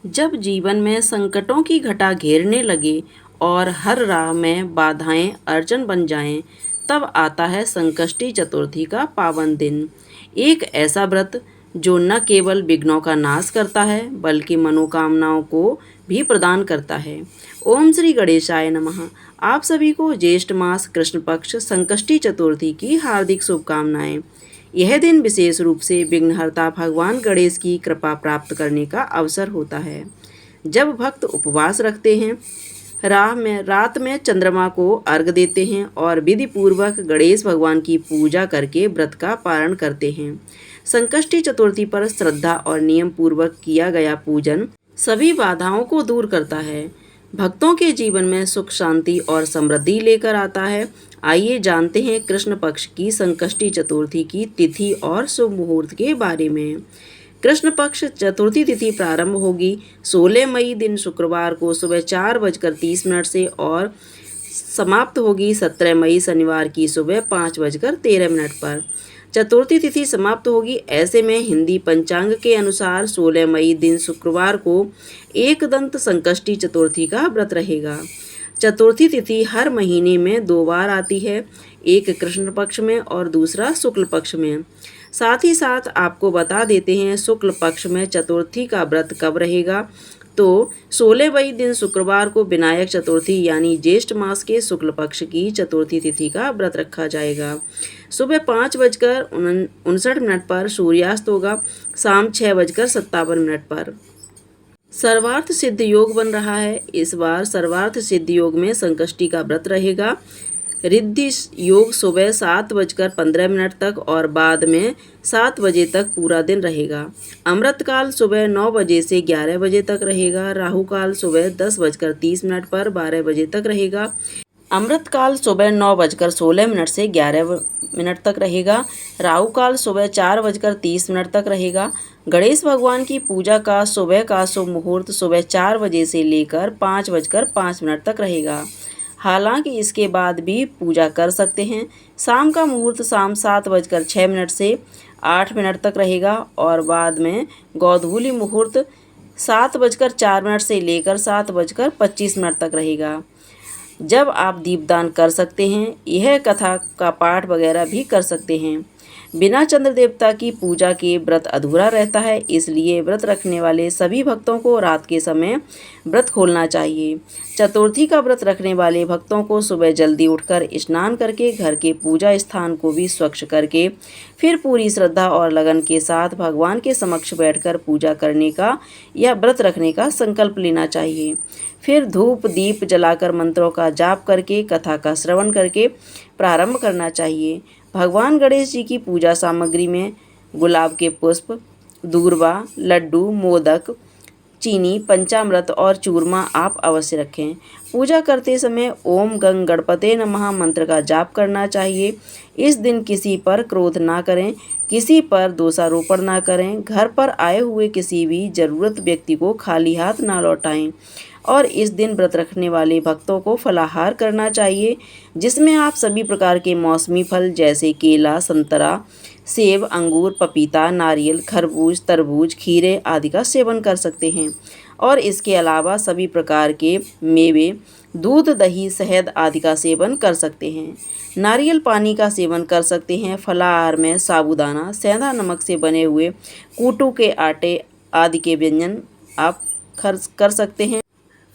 जब जीवन में संकटों की घटा घेरने लगे और हर राह में बाधाएं अड़चन बन जाएं, तब आता है संकष्टी चतुर्थी का पावन दिन। एक ऐसा व्रत जो न केवल विघ्नों का नाश करता है बल्कि मनोकामनाओं को भी प्रदान करता है। ओम श्री गणेशाय नमः। आप सभी को ज्येष्ठ मास कृष्ण पक्ष संकष्टी चतुर्थी की हार्दिक शुभकामनाएं। यह दिन विशेष रूप से विघ्नहर्ता भगवान गणेश की कृपा प्राप्त करने का अवसर होता है। जब भक्त उपवास रखते हैं, रात में चंद्रमा को अर्घ्य देते हैं और विधि पूर्वक गणेश भगवान की पूजा करके व्रत का पारण करते हैं। संकष्टी चतुर्थी पर श्रद्धा और नियम पूर्वक किया गया पूजन सभी बाधाओं को दूर करता है, भक्तों के जीवन में सुख शांति और समृद्धि लेकर आता है। आइए जानते हैं कृष्ण पक्ष की संकष्टी चतुर्थी की तिथि और शुभ मुहूर्त के बारे में। कृष्ण पक्ष चतुर्थी तिथि प्रारंभ होगी 16 मई दिन शुक्रवार को सुबह 4:30 से और समाप्त होगी 17 मई शनिवार की सुबह 5:13 पर। चतुर्थी तिथि समाप्त होगी। ऐसे में हिंदी पंचांग के अनुसार 16 मई दिन शुक्रवार को एकदंत संकष्टी चतुर्थी का व्रत रहेगा। चतुर्थी तिथि हर महीने में 2 बार आती है, एक कृष्ण पक्ष में और दूसरा शुक्ल पक्ष में। साथ ही साथ आपको बता देते हैं शुक्ल पक्ष में चतुर्थी का व्रत कब रहेगा। तो 16 मई दिन शुक्रवार को विनायक चतुर्थी यानी ज्येष्ठ मास के शुक्ल पक्ष की चतुर्थी तिथि का व्रत रखा जाएगा। सुबह 5:59 पर सूर्यास्त होगा, शाम 6:57 पर। सर्वार्थ सिद्ध योग बन रहा है। इस बार सर्वार्थ सिद्ध योग में संकष्टी का व्रत रहेगा। रिद्धि योग सुबह 7:15 तक और बाद में 7 बजे तक पूरा दिन रहेगा। अमृत काल सुबह 9 बजे से 11 बजे तक रहेगा। राहु काल सुबह 10:30 पर 12 बजे तक रहेगा। अमृत काल सुबह 9:16 से 11 तक रहेगा। राहु काल सुबह 4:30 तक रहेगा। गणेश भगवान की पूजा का सुबह का शुभ मुहूर्त सुबह 4 बजे से लेकर 5:05 तक रहेगा। हालांकि इसके बाद भी पूजा कर सकते हैं। शाम का मुहूर्त शाम 7:06 से 8 तक रहेगा और बाद में गोधूली मुहूर्त 7:04 से लेकर 7:25 तक रहेगा, जब आप दीपदान कर सकते हैं। यह कथा का पाठ वगैरह भी कर सकते हैं। बिना चंद्र देवता की पूजा के व्रत अधूरा रहता है, इसलिए व्रत रखने वाले सभी भक्तों को रात के समय व्रत खोलना चाहिए। चतुर्थी का व्रत रखने वाले भक्तों को सुबह जल्दी उठकर स्नान करके घर के पूजा स्थान को भी स्वच्छ करके फिर पूरी श्रद्धा और लगन के साथ भगवान के समक्ष बैठकर पूजा करने का या व्रत रखने का संकल्प लेना चाहिए। फिर धूप दीप जलाकर मंत्रों का जाप करके कथा का श्रवण करके प्रारंभ करना चाहिए। भगवान गणेश जी की पूजा सामग्री में गुलाब के पुष्प, दूर्वा, लड्डू, मोदक, चीनी, पंचामृत और चूरमा आप अवश्य रखें। पूजा करते समय ओम गंग गणपते नमः मंत्र का जाप करना चाहिए। इस दिन किसी पर क्रोध ना करें, किसी पर दोषारोपण ना करें, घर पर आए हुए किसी भी जरूरत व्यक्ति को खाली हाथ ना लौटाएं और इस दिन व्रत रखने वाले भक्तों को फलाहार करना चाहिए, जिसमें आप सभी प्रकार के मौसमी फल जैसे केला, संतरा, सेब, अंगूर, पपीता, नारियल, खरबूज, तरबूज, खीरे आदि का सेवन कर सकते हैं और इसके अलावा सभी प्रकार के मेवे, दूध, दही, शहद आदि का सेवन कर सकते हैं। नारियल पानी का सेवन कर सकते हैं। फलाहार में साबूदाना, सेंधा नमक से बने हुए कूटू के आटे आदि के व्यंजन आप खर्च कर सकते हैं।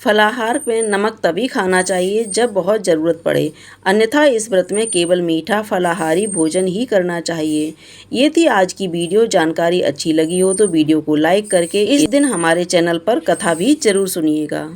फलाहार में नमक तभी खाना चाहिए जब बहुत ज़रूरत पड़े, अन्यथा इस व्रत में केवल मीठा फलाहारी भोजन ही करना चाहिए। ये थी आज की वीडियो। जानकारी अच्छी लगी हो तो वीडियो को लाइक करके इस दिन हमारे चैनल पर कथा भी जरूर सुनिएगा।